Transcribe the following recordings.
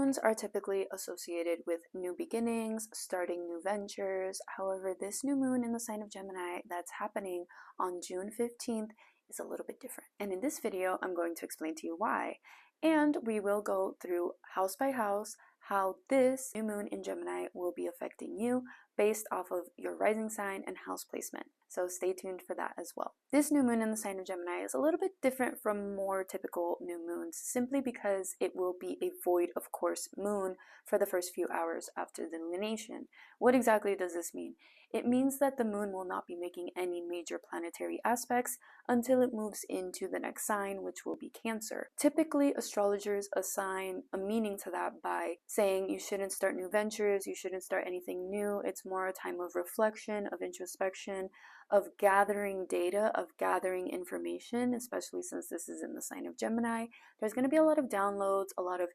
moons are typically associated with new beginnings, starting new ventures. However, this new moon in the sign of Gemini that's happening on June 15th is a little bit different. And in this video, I'm going to explain to you why. And we will go through house by house how this new moon in Gemini will be affecting you based off of your rising sign and house placement. So stay tuned for that as well. This new moon in the sign of Gemini is a little bit different from more typical new moons simply because it will be a void of course moon for the first few hours after the lunation. What exactly does this mean? It means that the moon will not be making any major planetary aspects until it moves into the next sign, which will be Cancer. Typically, astrologers assign a meaning to that by saying you shouldn't start new ventures, you shouldn't start anything new. It's more a time of reflection, of introspection, of gathering data, of gathering information, especially since this is in the sign of Gemini. There's going to be a lot of downloads, a lot of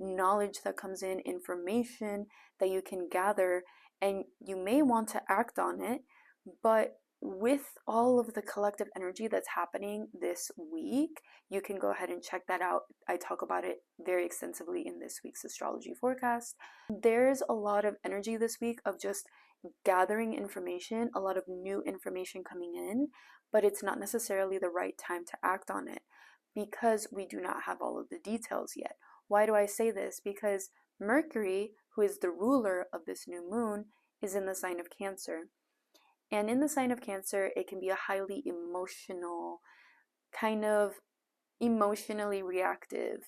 knowledge that comes in, information that you can gather, and you may want to act on it, but with all of the collective energy that's happening this week, you can go ahead and check that out. I talk about it very extensively in this week's astrology forecast. There's a lot of energy this week of just gathering information, a lot of new information coming in, but it's not necessarily the right time to act on it because we do not have all of the details yet. Why do I say this? Because Mercury, who is the ruler of this new moon, is in the sign of Cancer. And in the sign of Cancer, it can be a highly emotional, kind of emotionally reactive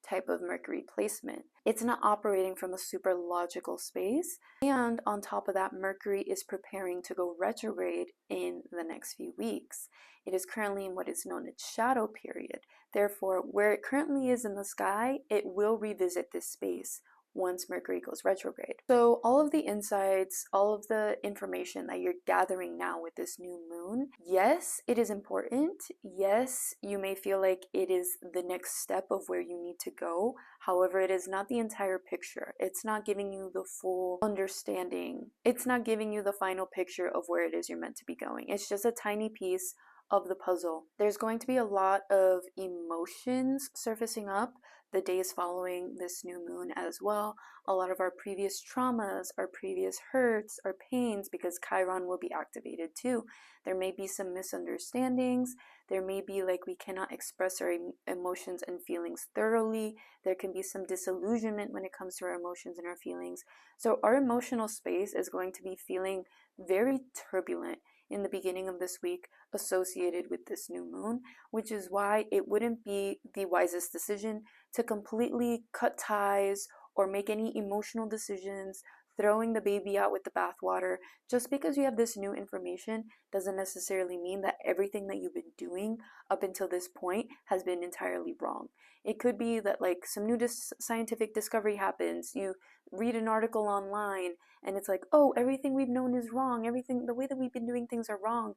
type of Mercury placement. It's not operating from a super logical space. And on top of that, Mercury is preparing to go retrograde in the next few weeks. It is currently in what is known as shadow period. Therefore, where it currently is in the sky, it will revisit this space once Mercury goes retrograde. So all of the insights, all of the information that you're gathering now with this new moon, yes, it is important. Yes, you may feel like it is the next step of where you need to go. However, it is not the entire picture. It's not giving you the full understanding. It's not giving you the final picture of where it is you're meant to be going. It's just a tiny piece of the puzzle. There's going to be a lot of emotions surfacing up the days following this new moon as well. A lot of our previous traumas, our previous hurts, our pains, because Chiron will be activated too. There may be some misunderstandings. There may be like we cannot express our emotions and feelings thoroughly. There can be some disillusionment when it comes to our emotions and our feelings. So our emotional space is going to be feeling very turbulent in the beginning of this week associated with this new moon, which is why it wouldn't be the wisest decision to completely cut ties or make any emotional decisions, throwing the baby out with the bathwater. Just because you have this new information doesn't necessarily mean that everything that you've been doing up until this point has been entirely wrong. It could be that like some new scientific discovery happens, you read an article online and it's like, oh, everything we've known is wrong, everything, the way that we've been doing things are wrong,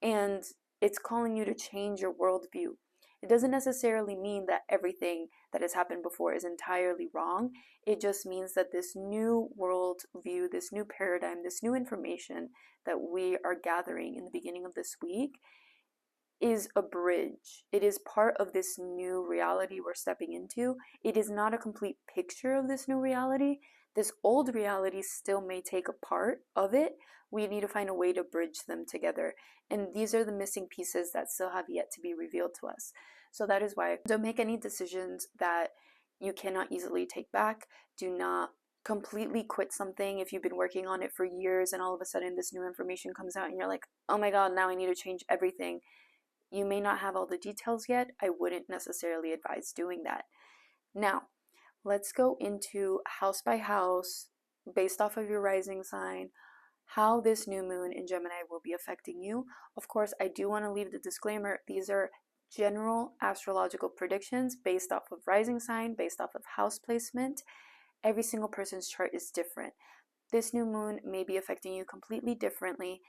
and it's calling you to change your worldview. It doesn't necessarily mean that everything that has happened before is entirely wrong. It just means that this new world view, this new paradigm, this new information that we are gathering in the beginning of this week is a bridge. It is part of this new reality we're stepping into. It is not a complete picture of this new reality. This old reality still may take a part of it. We need to find a way to bridge them together. And these are the missing pieces that still have yet to be revealed to us. So that is why don't make any decisions that you cannot easily take back. Do not completely quit something if you've been working on it for years and all of a sudden this new information comes out and you're like, oh my God, now I need to change everything. You may not have all the details yet. I wouldn't necessarily advise doing that. Now, let's go into house by house, based off of your rising sign, how this new moon in Gemini will be affecting you. Of course, I do want to leave the disclaimer. These are general astrological predictions based off of rising sign, based off of house placement. Every single person's chart is different. This new moon may be affecting you completely differently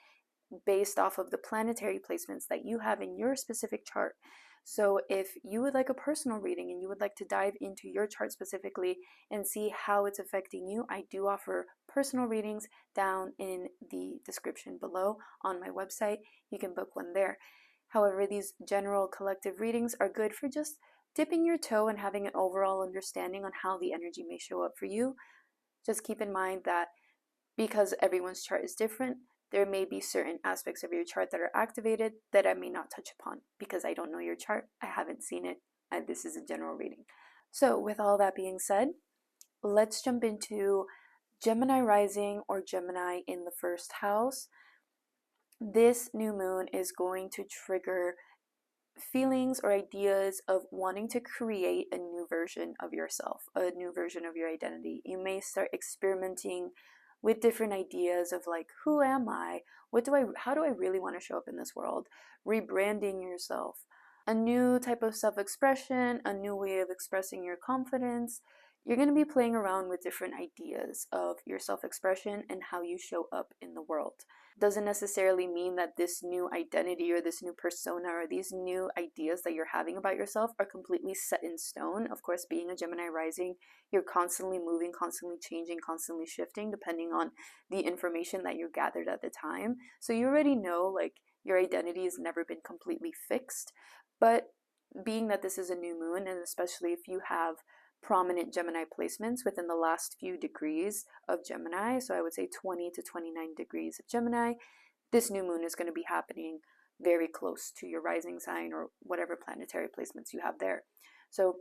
based off of the planetary placements that you have in your specific chart. So if you would like a personal reading and you would like to dive into your chart specifically and see how it's affecting you, I do offer personal readings down in the description below on my website. You can book one there. However, these general collective readings are good for just dipping your toe and having an overall understanding on how the energy may show up for you. Just keep in mind that because everyone's chart is different, there may be certain aspects of your chart that are activated that I may not touch upon because I don't know your chart. I haven't seen it. This is a general reading. So with all that being said, let's jump into Gemini rising or Gemini in the first house. This new moon is going to trigger feelings or ideas of wanting to create a new version of yourself, a new version of your identity. You may start experimenting with different ideas of like, who am I? How do I really want to show up in this world? Rebranding yourself, a new type of self-expression, a new way of expressing your confidence. You're going to be playing around with different ideas of your self-expression and how you show up in the world. Doesn't necessarily mean that this new identity or this new persona or these new ideas that you're having about yourself are completely set in stone. Of course, being a Gemini rising, you're constantly moving, constantly changing, constantly shifting depending on the information that you gathered at the time. So you already know like your identity has never been completely fixed. But being that this is a new moon, and especially if you have prominent Gemini placements within the last few degrees of Gemini, so I would say 20 to 29 degrees of Gemini, this new moon is going to be happening very close to your rising sign or whatever planetary placements you have there. So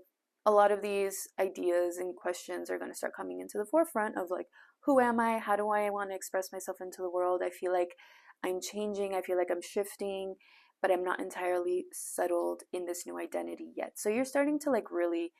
a lot of these ideas and questions are going to start coming into the forefront of like, who am I? How do I want to express myself into the world? I feel like I'm changing. I feel like I'm shifting, but I'm not entirely settled in this new identity yet. So you're starting to like really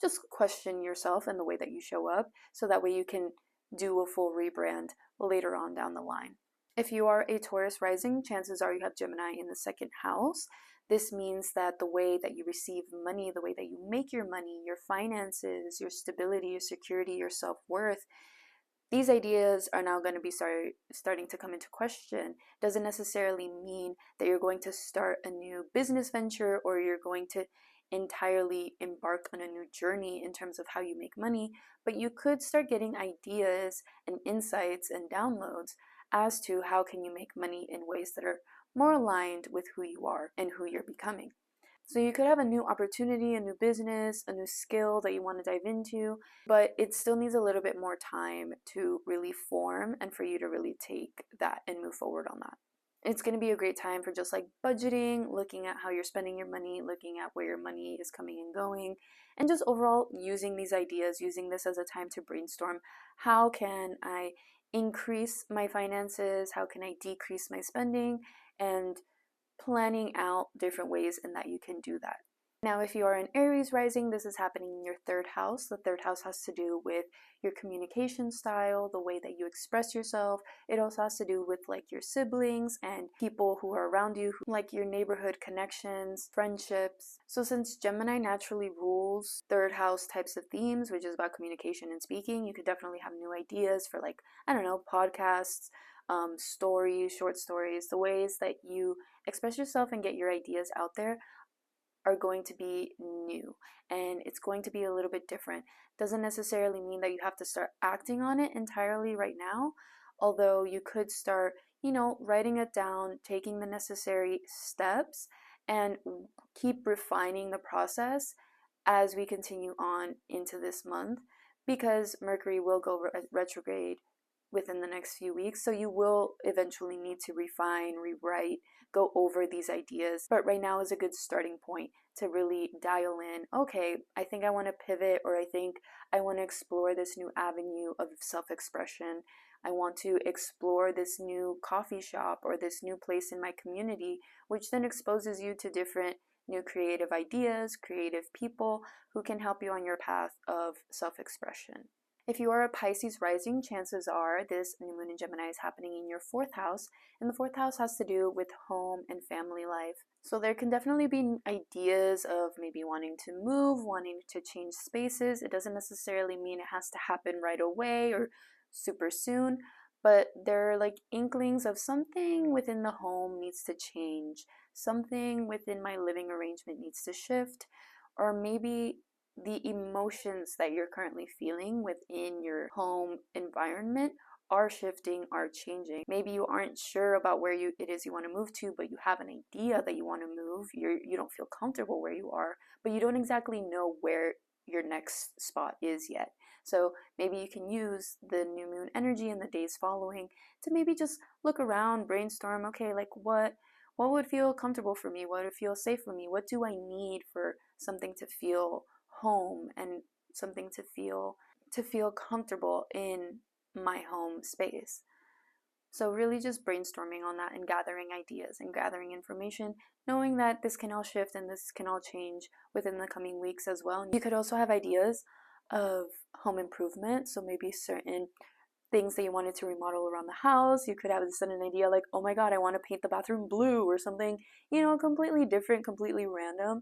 just question yourself and the way that you show up, so that way you can do a full rebrand later on down the line. If you are a Taurus rising, chances are you have Gemini in the second house. This means that the way that you receive money, the way that you make your money, your finances, your stability, your security, your self-worth, these ideas are now going to be starting to come into question. Doesn't necessarily mean that you're going to start a new business venture or you're going to entirely embark on a new journey in terms of how you make money, but you could start getting ideas and insights and downloads as to how can you make money in ways that are more aligned with who you are and who you're becoming. So you could have a new opportunity, a new business, a new skill that you want to dive into, but it still needs a little bit more time to really form and for you to really take that and move forward on that. It's going to be a great time for just like budgeting, looking at how you're spending your money, looking at where your money is coming and going, and just overall using these ideas, using this as a time to brainstorm. How can I increase my finances? How can I decrease my spending? And planning out different ways in that you can do that. Now, if you are an Aries rising, this is happening in your third house. The third house has to do with your communication style, the way that you express yourself. It also has to do with like your siblings and people who are around you, like your neighborhood connections, friendships. So since Gemini naturally rules third house types of themes, which is about communication and speaking, you could definitely have new ideas for like, I don't know, podcasts, stories, short stories. The ways that you express yourself and get your ideas out there are going to be new, and it's going to be a little bit different. Doesn't necessarily mean that you have to start acting on it entirely right now, although you could start, writing it down, taking the necessary steps, and keep refining the process as we continue on into this month, because Mercury will go retrograde within the next few weeks. So you will eventually need to refine, rewrite, go over these ideas. But right now is a good starting point to really dial in, okay, I think I want to pivot, or I think I want to explore this new avenue of self-expression. I want to explore this new coffee shop or this new place in my community, which then exposes you to different new creative ideas, creative people who can help you on your path of self-expression. If you are a Pisces rising, chances are this new moon in Gemini is happening in your fourth house, and the fourth house has to do with home and family life. So there can definitely be ideas of maybe wanting to move, wanting to change spaces. It doesn't necessarily mean it has to happen right away or super soon, but there are like inklings of something within the home needs to change, something within my living arrangement needs to shift, or maybe the emotions that you're currently feeling within your home environment are shifting, are changing. Maybe you aren't sure about where it is you want to move to, but you have an idea that you want to move. You don't feel comfortable where you are, but you don't exactly know where your next spot is yet. So maybe you can use the new moon energy in the days following to maybe just look around, brainstorm, okay, like what would feel comfortable for me? What would feel safe for me? What do I need for something to feel home and something to feel comfortable in my home space? So really just brainstorming on that and gathering ideas and gathering information, knowing that this can all shift and this can all change within the coming weeks as well. You could also have ideas of home improvement, so maybe certain things that you wanted to remodel around the house. You could have a sudden idea like, oh my god, I want to paint the bathroom blue or something, completely different, completely random.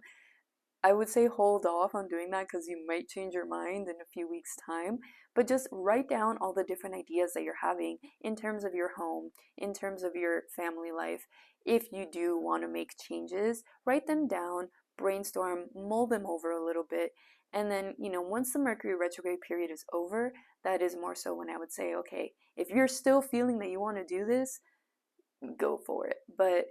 I would say hold off on doing that because you might change your mind in a few weeks' time. But just write down all the different ideas that you're having in terms of your home, in terms of your family life. If you do want to make changes, write them down, brainstorm, mull them over a little bit. And then, once the Mercury retrograde period is over, that is more so when I would say, okay, if you're still feeling that you want to do this, go for it. But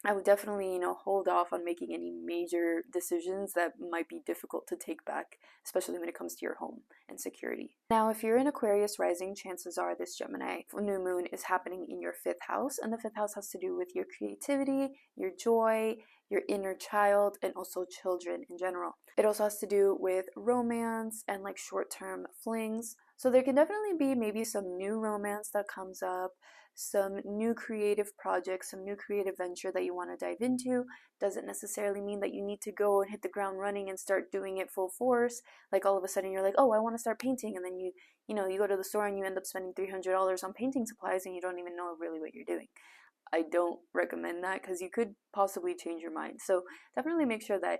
I would definitely, hold off on making any major decisions that might be difficult to take back, especially when it comes to your home and security. Now, if you're in Aquarius rising, chances are this Gemini new moon is happening in your 5th house, and the 5th house has to do with your creativity, your joy, your inner child, and also children in general. It also has to do with romance and like short-term flings. So there can definitely be maybe some new romance that comes up, some new creative projects, some new creative venture that you want to dive into. Doesn't necessarily mean that you need to go and hit the ground running and start doing it full force. Like all of a sudden you're like, oh, I want to start painting, and then you go to the store and you end up spending $300 on painting supplies and you don't even know really what you're doing. I don't recommend that because you could possibly change your mind. So definitely make sure that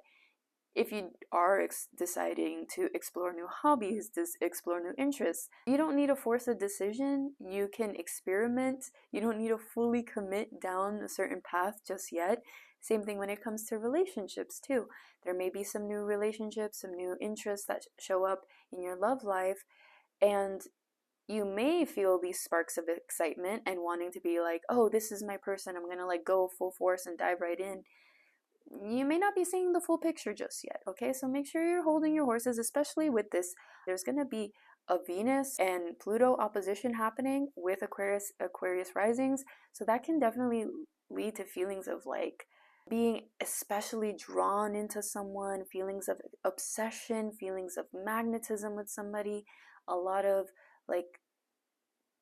if you are deciding to explore new hobbies, explore new interests, you don't need to force a decision. You can experiment. You don't need to fully commit down a certain path just yet. Same thing when it comes to relationships too. There may be some new relationships, some new interests that show up in your love life, and you may feel these sparks of excitement and wanting to be like, oh, this is my person, I'm gonna like go full force and dive right in. You may not be seeing the full picture just yet, okay? So make sure you're holding your horses, especially with this. There's going to be a Venus and Pluto opposition happening with Aquarius risings, so that can definitely lead to feelings of like being especially drawn into someone, feelings of obsession, feelings of magnetism with somebody, a lot of like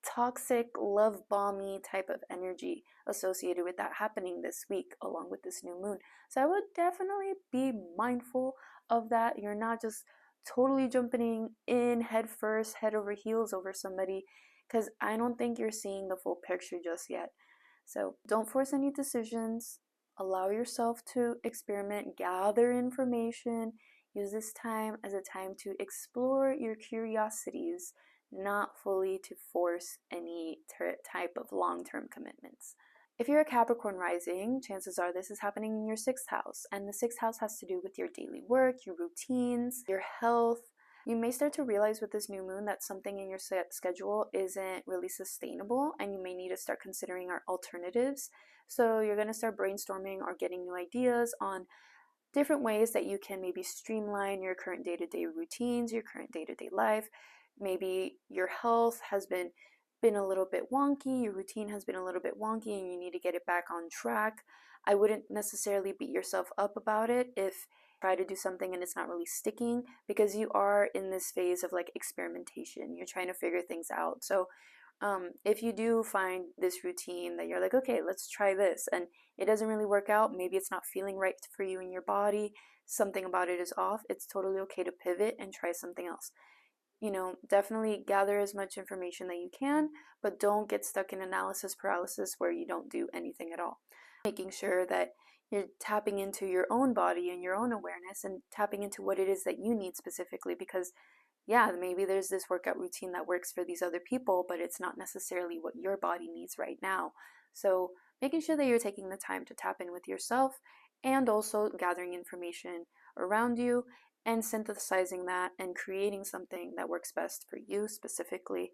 toxic, love bomby type of energy associated with that happening this week along with this new moon. So I would definitely be mindful of that. You're not just totally jumping in head first, head over heels over somebody, because I don't think you're seeing the full picture just yet. So don't force any decisions. Allow yourself to experiment, gather information. Use this time as a time to explore your curiosities, not fully to force any type of long-term commitments. If you're a Capricorn rising, chances are this is happening in your 6th house, and the 6th house has to do with your daily work, your routines, your health. You may start to realize with this new moon that something in your schedule isn't really sustainable, and you may need to start considering our alternatives. So you're going to start brainstorming or getting new ideas on different ways that you can maybe streamline your current day-to-day routines, your current day-to-day life. Maybe your health has been a little bit wonky, your routine has been a little bit wonky, and you need to get it back on track. I wouldn't necessarily beat yourself up about it if you try to do something and it's not really sticking, because you are in this phase of like experimentation. You're trying to figure things out. So if you do find this routine that you're like, okay, let's try this, and it doesn't really work out, maybe it's not feeling right for you in your body, something about it is off, it's totally okay to pivot and try something else. Definitely gather as much information that you can, but don't get stuck in analysis paralysis where you don't do anything at all. Making sure that you're tapping into your own body and your own awareness and tapping into what it is that you need specifically, because yeah, maybe there's this workout routine that works for these other people, but it's not necessarily what your body needs right now. So making sure that you're taking the time to tap in with yourself, and also gathering information around you and synthesizing that and creating something that works best for you specifically,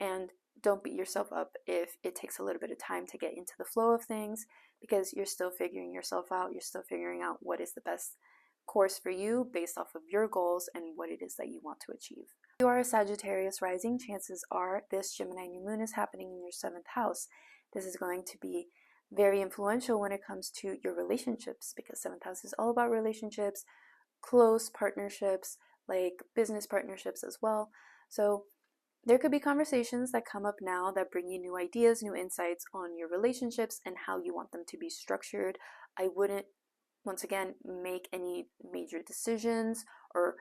and don't beat yourself up if it takes a little bit of time to get into the flow of things, because you're still figuring yourself out. You're still figuring out what is the best course for you based off of your goals and what it is that you want to achieve. If you are a Sagittarius rising, chances are this Gemini new moon is happening in your 7th house. This is going to be very influential when it comes to your relationships, because 7th house is all about relationships, close partnerships, like business partnerships as well. So there could be conversations that come up now that bring you new ideas, new insights on your relationships and how you want them to be structured. I wouldn't, once again, make any major decisions or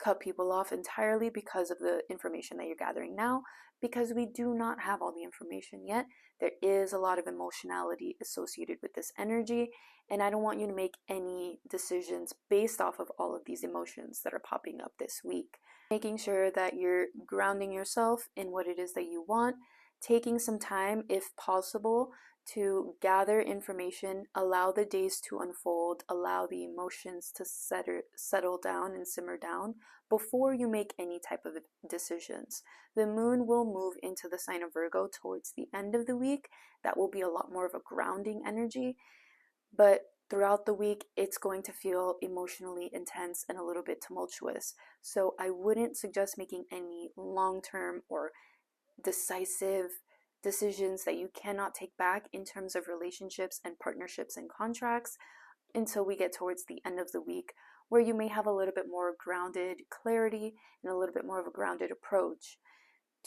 cut people off entirely because of the information that you're gathering now, because we do not have all the information yet. There is a lot of emotionality associated with this energy, and I don't want you to make any decisions based off of all of these emotions that are popping up this week. Making sure that you're grounding yourself in what it is that you want, taking some time, if possible, to gather information, allow the days to unfold, allow the emotions to settle down and simmer down before you make any type of decisions. The moon will move into the sign of Virgo towards the end of the week. That will be a lot more of a grounding energy, but throughout the week it's going to feel emotionally intense and a little bit tumultuous. So I wouldn't suggest making any long-term or decisive decisions that you cannot take back in terms of relationships and partnerships and contracts until we get towards the end of the week, where you may have a little bit more grounded clarity and a little bit more of a grounded approach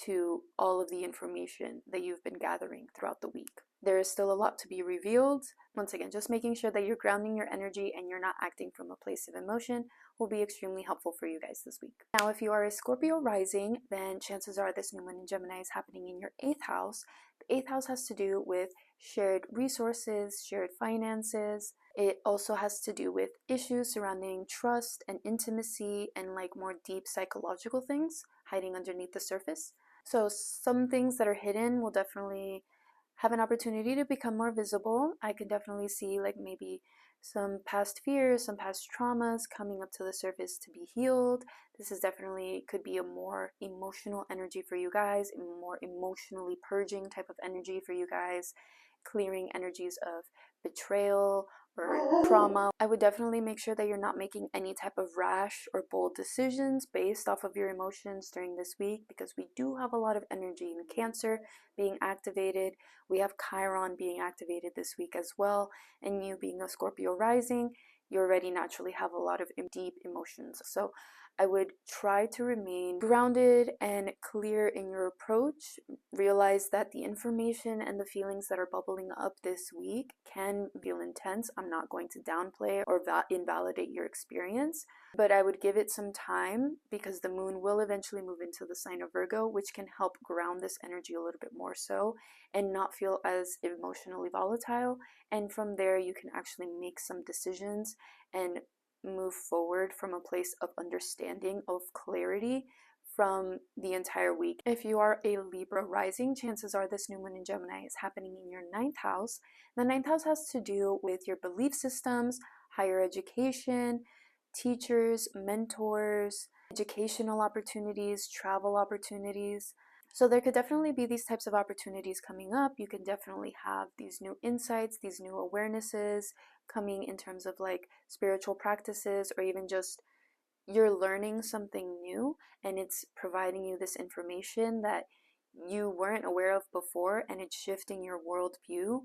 to all of the information that you've been gathering throughout the week. There is still a lot to be revealed. Once again, just making sure that you're grounding your energy and you're not acting from a place of emotion will be extremely helpful for you guys this week. Now, if you are a Scorpio rising, then chances are this new moon in Gemini is happening in your 8th house. The 8th house has to do with shared resources, shared finances. It also has to do with issues surrounding trust and intimacy and like more deep psychological things hiding underneath the surface. So some things that are hidden will definitely have an opportunity to become more visible. I could definitely see like maybe some past fears, some past traumas coming up to the surface to be healed. This is definitely could be a more emotional energy for you guys, a more emotionally purging type of energy for you guys, clearing energies of betrayal or trauma. I would definitely make sure that you're not making any type of rash or bold decisions based off of your emotions during this week, because we do have a lot of energy in Cancer being activated. We have Chiron being activated this week as well, and you being a Scorpio rising, you already naturally have a lot of deep emotions. So I would try to remain grounded and clear in your approach. Realize that the information and the feelings that are bubbling up this week can feel intense. I'm not going to downplay or invalidate your experience, but I would give it some time, because the moon will eventually move into the sign of Virgo, which can help ground this energy a little bit more so and not feel as emotionally volatile. And from there, you can actually make some decisions and move forward from a place of understanding, of clarity from the entire week. If you are a Libra rising, chances are this new moon in Gemini is happening in your 9th house. The 9th house has to do with your belief systems, higher education, teachers, mentors, educational opportunities, travel opportunities. So there could definitely be these types of opportunities coming up. You can definitely have these new insights, these new awarenesses coming in terms of like spiritual practices, or even just you're learning something new and it's providing you this information that you weren't aware of before, and it's shifting your worldview.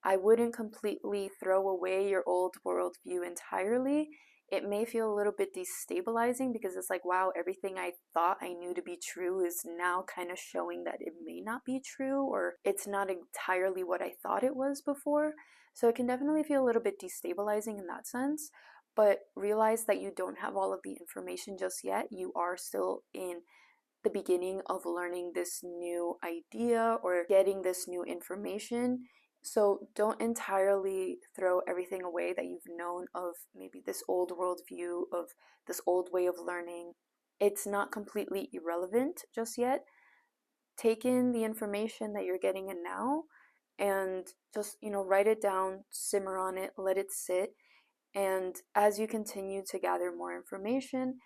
I wouldn't completely throw away your old worldview entirely. It may feel a little bit destabilizing, because it's like, wow, everything I thought I knew to be true is now kind of showing that it may not be true, or it's not entirely what I thought it was before. So it can definitely feel a little bit destabilizing in that sense, but realize that you don't have all of the information just yet. You are still in the beginning of learning this new idea or getting this new information. So don't entirely throw everything away that you've known of maybe this old worldview, of this old way of learning. It's not completely irrelevant just yet. Take in the information that you're getting in now and just, write it down, simmer on it, let it sit. And as you continue to gather more information,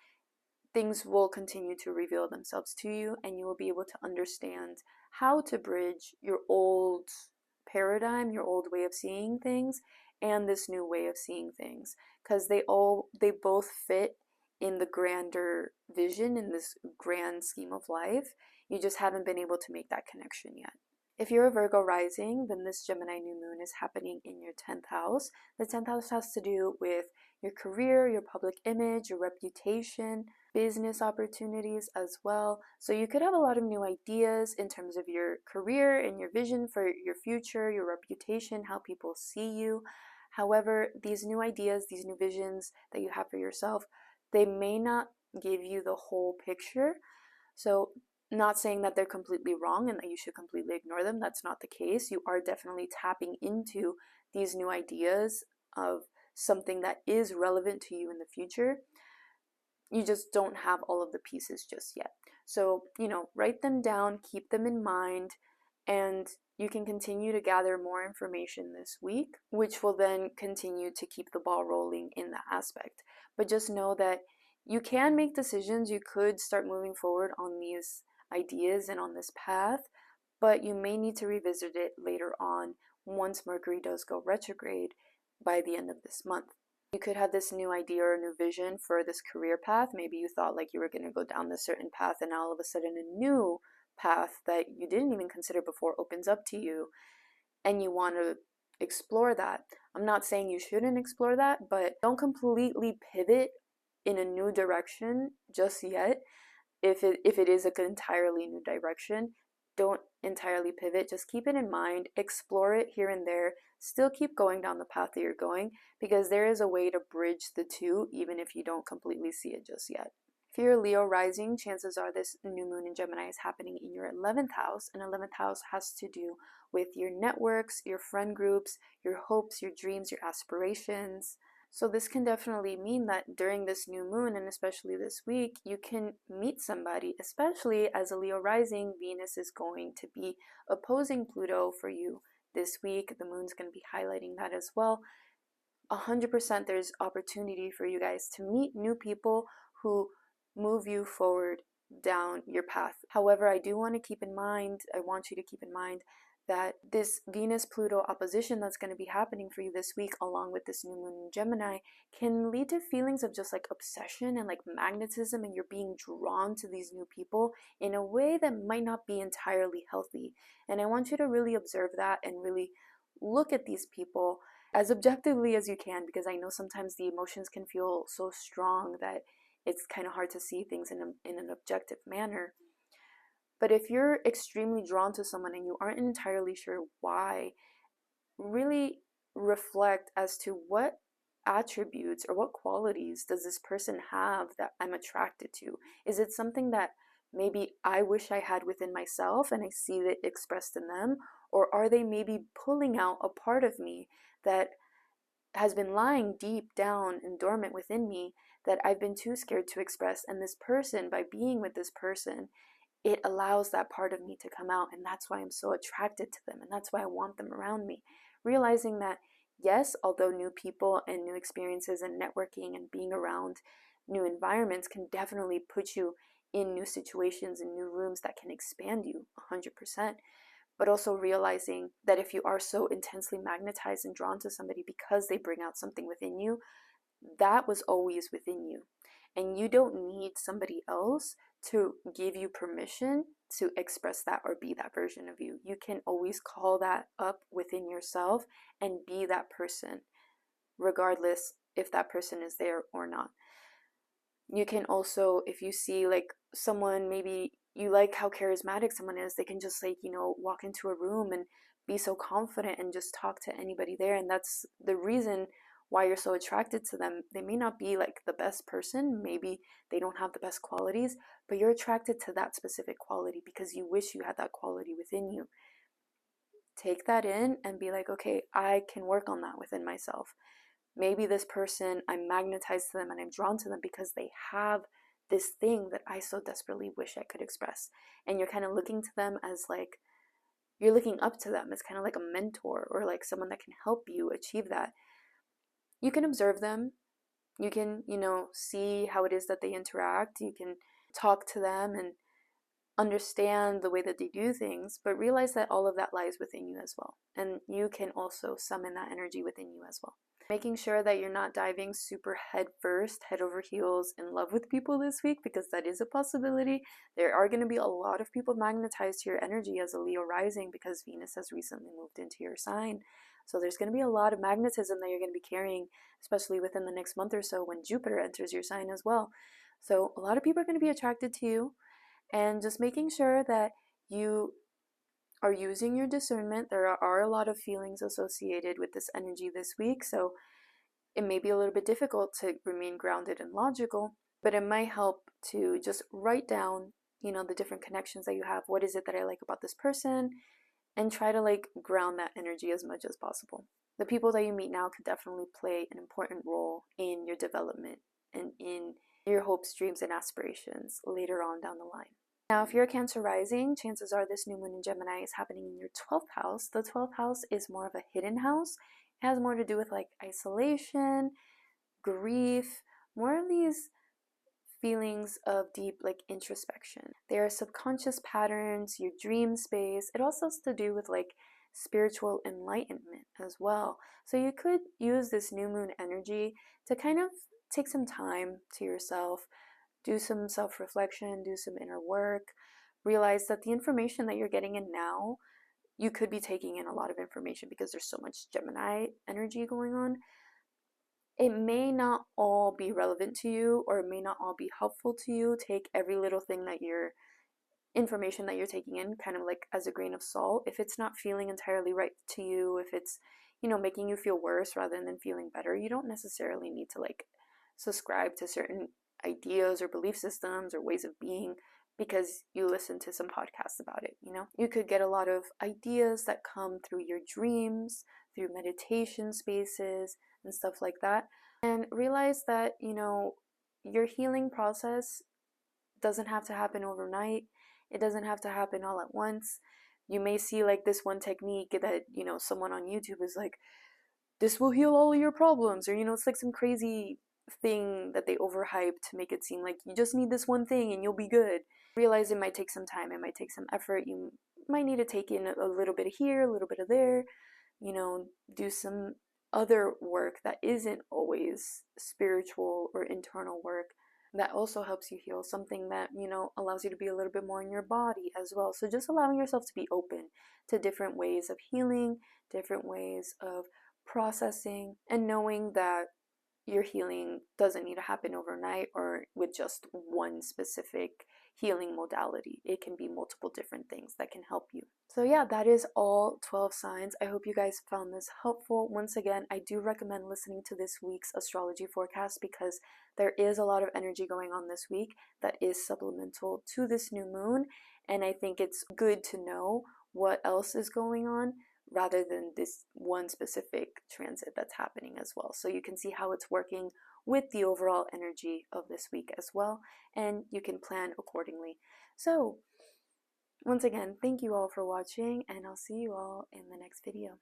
things will continue to reveal themselves to you, and you will be able to understand how to bridge your old paradigm, your old way of seeing things, and this new way of seeing things, because they both fit in the grander vision, in this grand scheme of life. You just haven't been able to make that connection yet. If you're a Virgo rising, then this Gemini new moon is happening in your 10th house. The 10th house has to do with your career, your public image, your reputation, business opportunities as well. So you could have a lot of new ideas in terms of your career and your vision for your future, your reputation, how people see you. However, these new ideas, these new visions that you have for yourself, they may not give you the whole picture. So not saying that they're completely wrong and that you should completely ignore them. That's not the case. You are definitely tapping into these new ideas of something that is relevant to you in the future. You just don't have all of the pieces just yet. So, write them down, keep them in mind, and you can continue to gather more information this week, which will then continue to keep the ball rolling in that aspect. But just know that you can make decisions. You could start moving forward on these ideas and on this path, but you may need to revisit it later on once Mercury does go retrograde by the end of this month. You could have this new idea or new vision for this career path. Maybe you thought like you were going to go down this certain path, and now all of a sudden a new path that you didn't even consider before opens up to you, and you want to explore that. I'm not saying you shouldn't explore that, but don't completely pivot in a new direction just yet. If it is an entirely new direction, don't entirely pivot. Just keep it in mind, explore it here and there, still keep going down the path that you're going, because there is a way to bridge the two, even if you don't completely see it just yet. If you're a Leo rising, chances are this new moon in Gemini is happening in your 11th house, and 11th house has to do with your networks, your friend groups, your hopes, your dreams, your aspirations. So this can definitely mean that during this new moon, and especially this week, you can meet somebody, especially as a Leo rising. Venus is going to be opposing Pluto for you this week. The moon's going to be highlighting that as well. 100% there's opportunity for you guys to meet new people who move you forward down your path. However, I want you to keep in mind that this Venus-Pluto opposition that's going to be happening for you this week, along with this new moon in Gemini, can lead to feelings of just like obsession and like magnetism, and you're being drawn to these new people in a way that might not be entirely healthy. And I want you to really observe that and really look at these people as objectively as you can, because I know sometimes the emotions can feel so strong that it's kind of hard to see things in an objective manner. But if you're extremely drawn to someone and you aren't entirely sure why, really reflect as to what attributes or what qualities does this person have that I'm attracted to? Is it something that maybe I wish I had within myself and I see it expressed in them? Or are they maybe pulling out a part of me that has been lying deep down and dormant within me that I've been too scared to express? And this person, by being with this person, it allows that part of me to come out, and that's why I'm so attracted to them, and that's why I want them around me. Realizing that, yes, although new people and new experiences and networking and being around new environments can definitely put you in new situations and new rooms that can expand you 100%, but also realizing that if you are so intensely magnetized and drawn to somebody because they bring out something within you, that was always within you. And you don't need somebody else to give you permission to express that or be that version of you. You can always call that up within yourself and be that person, regardless if that person is there or not. You can also, if you see like someone, maybe you like how charismatic someone is, they can just like, walk into a room and be so confident and just talk to anybody there. And that's the reason why you're so attracted to them. They may not be like the best person, maybe they don't have the best qualities, but you're attracted to that specific quality because you wish you had that quality within you. Take that in and be like, okay, I can work on that within myself. Maybe this person, I'm magnetized to them and I'm drawn to them because they have this thing that I so desperately wish I could express. And you're kind of looking to them as like, you're looking up to them as kind of like a mentor or like someone that can help you achieve that. You can observe them, You can, see how it is that they interact. You can talk to them and understand the way that they do things, but realize that all of that lies within you as well. And you can also summon that energy within you as well. Making sure that you're not diving super head first, head over heels in love with people this week, because that is a possibility. There are going to be a lot of people magnetized to your energy as a Leo rising, because Venus has recently moved into your sign. So there's going to be a lot of magnetism that you're going to be carrying, especially within the next month or so when Jupiter enters your sign as well. So a lot of people are going to be attracted to you, and just making sure that you are using your discernment. There are a lot of feelings associated with this energy this week, so it may be a little bit difficult to remain grounded and logical, but it might help to just write down, the different connections that you have. What is it that I like about this person? And try to ground that energy as much as possible. The people that you meet now could definitely play an important role in your development and in your hopes, dreams, and aspirations later on down the line. Now, if you're a Cancer rising, chances are this new moon in Gemini is happening in your 12th house. The 12th house is more of a hidden house. It has more to do with isolation, grief, more of these feelings of deep introspection. They are subconscious patterns, your dream space. It also has to do with spiritual enlightenment as well. So you could use this new moon energy to kind of take some time to yourself, do some self-reflection, do some inner work, realize that the information that you're getting in now, you could be taking in a lot of information because there's so much Gemini energy going on. It may not all be relevant to you, or it may not all be helpful to you. Take every little thing that information that you're taking in kind of as a grain of salt. If it's not feeling entirely right to you, if it's, making you feel worse rather than feeling better, you don't necessarily need to subscribe to certain ideas or belief systems or ways of being because you listen to some podcasts about it. You could get a lot of ideas that come through your dreams, through meditation spaces and stuff like that, and realize that your healing process doesn't have to happen overnight. It doesn't have to happen all at once. You may see this one technique that someone on YouTube is this will heal all of your problems, or it's some crazy thing that they overhype to make it seem like you just need this one thing and you'll be good. Realize it might take some time, it might take some effort. You might need to take in a little bit of here, a little bit of there, do some other work that isn't always spiritual or internal work that also helps you heal, something that allows you to be a little bit more in your body as well. So just allowing yourself to be open to different ways of healing, different ways of processing, and knowing that your healing doesn't need to happen overnight or with just one specific healing modality. It can be multiple different things that can help you. So yeah, that is all 12 signs. I hope you guys found this helpful. Once again, I do recommend listening to this week's astrology forecast because there is a lot of energy going on this week that is supplemental to this new moon, and I think it's good to know what else is going on rather than this one specific transit that's happening as well. So you can see how it's working with the overall energy of this week as well, and you can plan accordingly. So once again, thank you all for watching, and I'll see you all in the next video.